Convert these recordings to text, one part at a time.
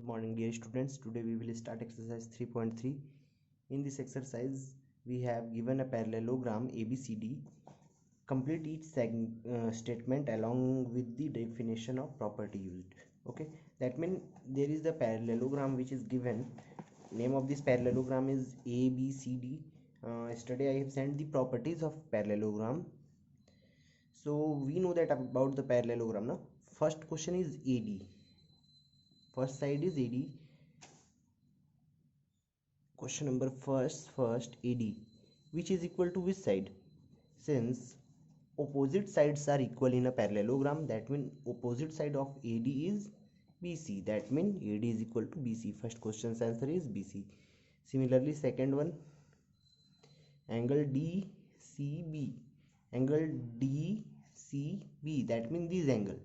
morning, dear students. Today we will start exercise 3.3. In this exercise we have given a parallelogram ABCD. Complete each statement along with the definition of property used. Okay, that means there is the parallelogram which is given. Name of this parallelogram is ABCD. Yesterday I have sent the properties of parallelogram. So we know that about the parallelogram now. First question is AD. First side is AD. Question number first AD, which is equal to which side? Since opposite sides are equal in a parallelogram, that means opposite side of AD is BC. That means AD is equal to BC. First question's answer is BC. Similarly, second one, angle DCB. Angle DCB, that means this angle.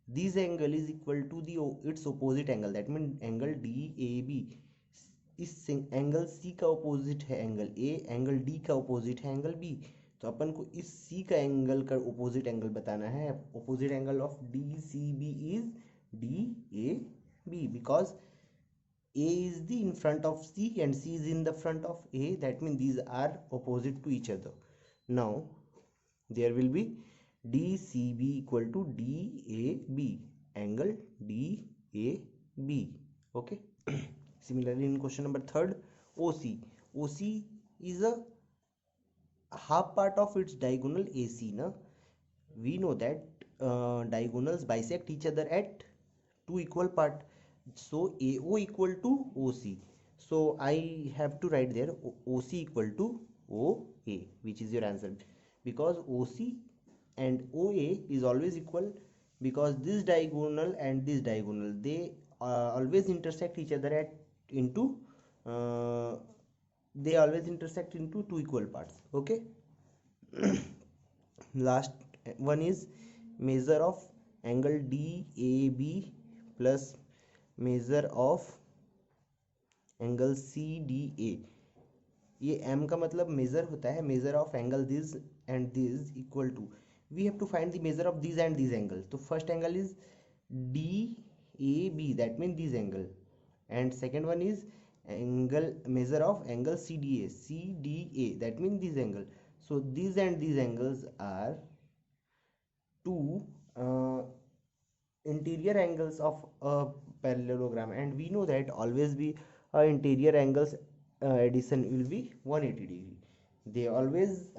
This angle is equal to its opposite angle. That means angle DAB. इस angle C का opposite है angle A, angle D का opposite है angle B. तो अपन को इस सी का angle का अपोजिट एंगल बताना है. Opposite angle of D C B is D A B, because A is the in front of C and C is in the front of A. That mean these are opposite to each other. Now there will be D C B equal to D A B, angle D A B. Okay. Similarly, in question number third, OC. OC is a half part of its diagonal AC. Na? We know that diagonals bisect each other at two equal part. So AO equal to OC. So I have to write there OC equal to OA, which is your answer. Because OC and OA is always equal, because this diagonal and this diagonal, they always intersect each other at into they always intersect into two equal parts. Okay. Last one is measure of angle DAB plus measure of angle CDA. ये m का मतलब measure होता है, measure of angle this and this equal to, we have to find the measure of this and this angle. तो first angle is DAB, that mean this angle, and second one is angle measure of angle CDA, that means this angle. So these and these angles are two interior angles of a parallelogram, and we know that always be interior angles addition will be 180 degree. They always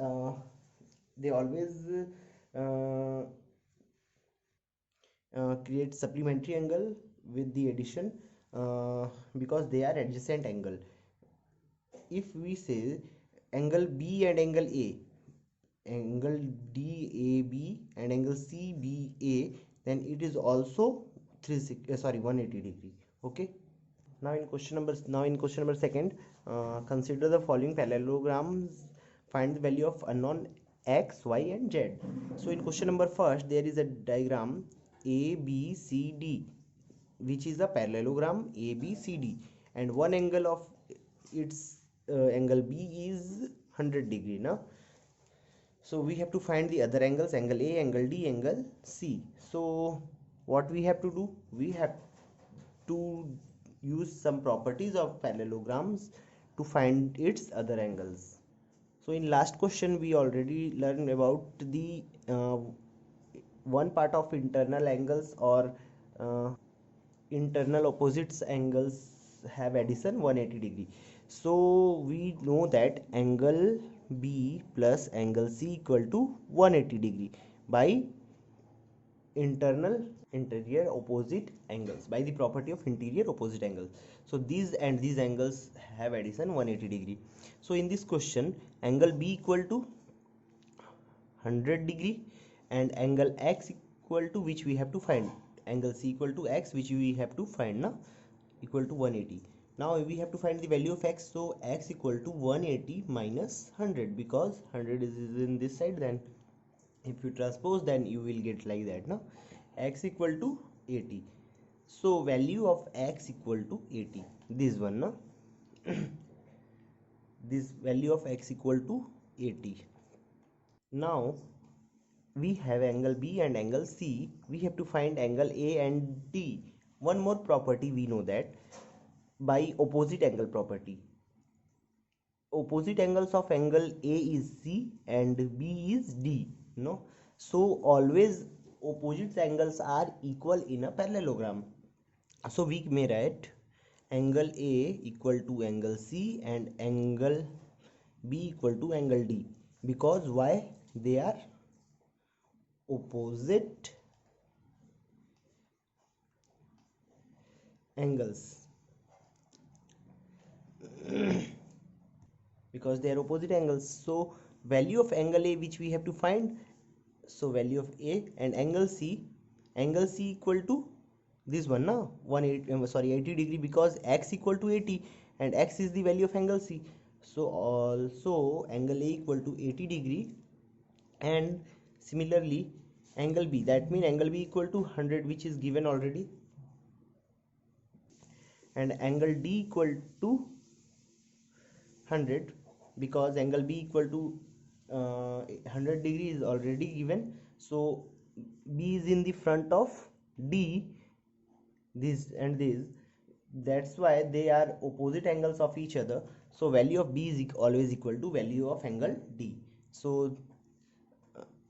create supplementary angle with the addition, because they are adjacent angle. If we say angle B and angle A, angle DAB and angle CBA, then it is also 180 degree. Okay. Now in question number second, consider the following parallelograms. Find the value of unknown x, y and z. So in question number first, there is a diagram ABCD, which is a parallelogram ABCD, and one angle of its angle B is 100 degree. Now, so we have to find the other angles, angle A, angle D, angle C. So what we have to do? We have to use some properties of parallelograms to find its other angles. So in last question we already learned about the one part of internal angles or internal opposites angles have addition 180 degree. So we know that angle B plus angle C equal to 180 degree by interior opposite angles, by the property of interior opposite angles. So these and these angles have addition 180 degree. So in this question, angle B equal to 100 degree and angle X equal to, which we have to find, angle C equal to X, which we have to find now, equal to 180. Now we have to find the value of X. So X equal to 180 minus 100, because 100 is in this side, then if you transpose, then you will get like that. Now X equal to 80. So value of X equal to 80, this one. Now this value of X equal to 80. Now we have angle B and angle C. We have to find angle A and D. one more property we know that by opposite angle property. Opposite angles of angle A is C and B is D, no? So always opposite angles are equal in a parallelogram. So we may write angle A equal to angle C and angle B equal to angle D, because why? They are opposite angles. Because they are opposite angles, so value of angle A which we have to find, so value of A and angle C equal to this one now 80 degree, because x equal to 80 and x is the value of angle C. So also angle A equal to 80 degree, and similarly angle B, that means angle B equal to 100, which is given already, and angle D equal to 100, because angle B equal to 100 degree is already given. So B is in the front of D, this and this, that's why they are opposite angles of each other. So value of B is always equal to value of angle D. So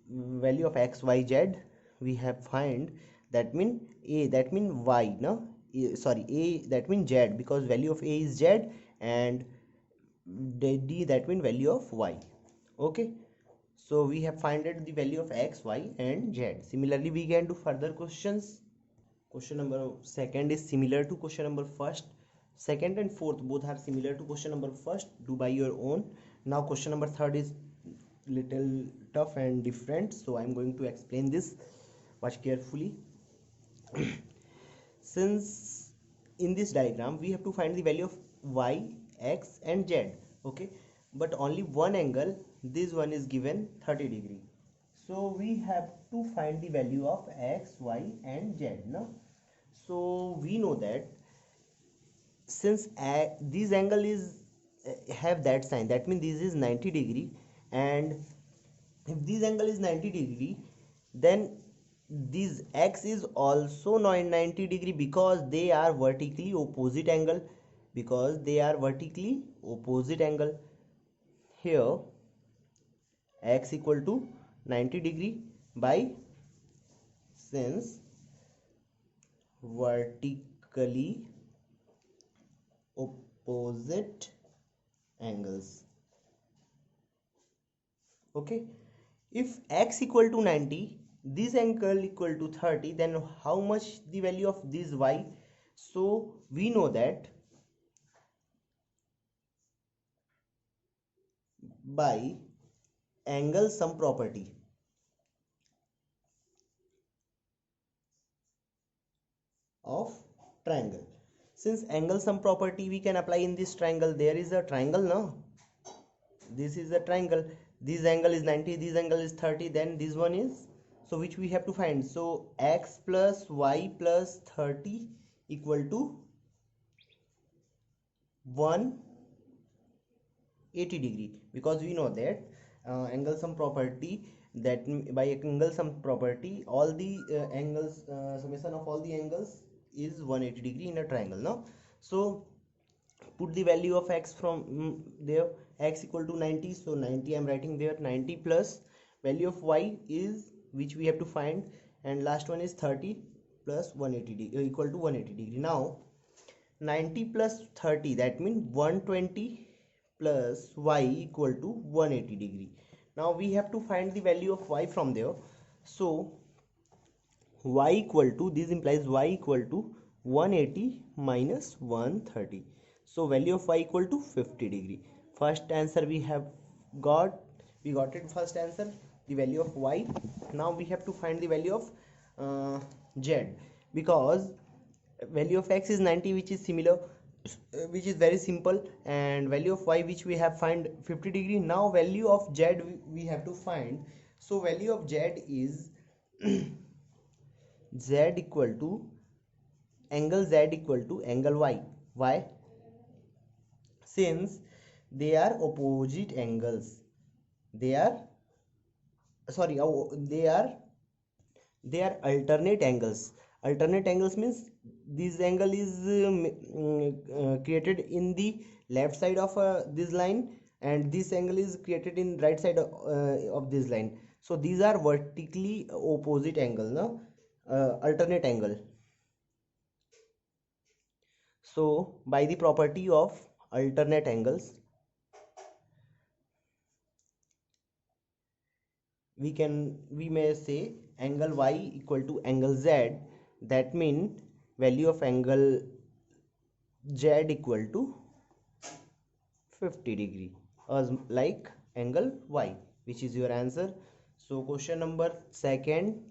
value of x, y, z we have find, that mean A, that mean y, no, sorry, A, that mean z, because value of A is z, and D, that mean value of y. Okay, so we have finded the value of x, y and z. Similarly we can do further questions. Question number second is similar to question number first. Second and fourth both are similar to question number first. Do by your own. Now question number third is little tough and different, so I'm going to explain this. Watch carefully. Since in this diagram we have to find the value of y, x and z, okay, but only one angle, this one is given 30 degree. So we have to find the value of x, y and z, no? So we know that since this angle is have that sign, that means this is 90 degree, and if this angle is 90 degree, then this x is also 90 degree, because they are vertically opposite angle, because they are vertically opposite angle. Here x equal to 90 degree by, since vertically opposite angles. Okay, if x equal to 90, this angle equal to 30, then how much the value of this y? So we know that by angle sum property of triangle. Since angle sum property we can apply in this triangle, there is a triangle, no? This is a triangle, this angle is 90, this angle is 30, then this one is, so which we have to find. So x plus y plus 30 equal to 180 degree, because we know that angle sum property, that by angle sum property all the angles, summation of all the angles is 180 degree in a triangle, no? So put the value of x from there, x equal to 90, so 90 I'm writing there, 90 plus value of y is, which we have to find, and last one is 30 plus 180 degree, equal to 180 degree. Now 90 plus 30, that means 120 plus y equal to 180 degree. Now we have to find the value of y from there. So y equal to, this implies y equal to 180 minus 130. So value of y equal to 50 degree. First answer we have got, we got it, first answer, the value of y. Now we have to find the value of z, because value of x is 90, which is similar, which is very simple, and value of y which we have find 50 degree. Now value of z we have to find. So value of z is z equal to angle z equal to angle y. Why? Since they are opposite angles, they are, sorry, they are alternate angles. Alternate angles means this angle is created in the left side of this line, and this angle is created in right side of this line. So these are vertically opposite angle, no? Alternate angle. So by the property of alternate angles, we may say angle y equal to angle z. That mean value of angle z equal to 50 degree, as like angle y, which is your answer. So question number second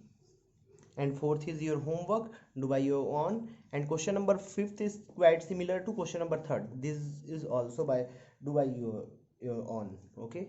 and fourth is your homework, do by your own. And question number fifth is quite similar to question number third. This is also by do by your own. Okay.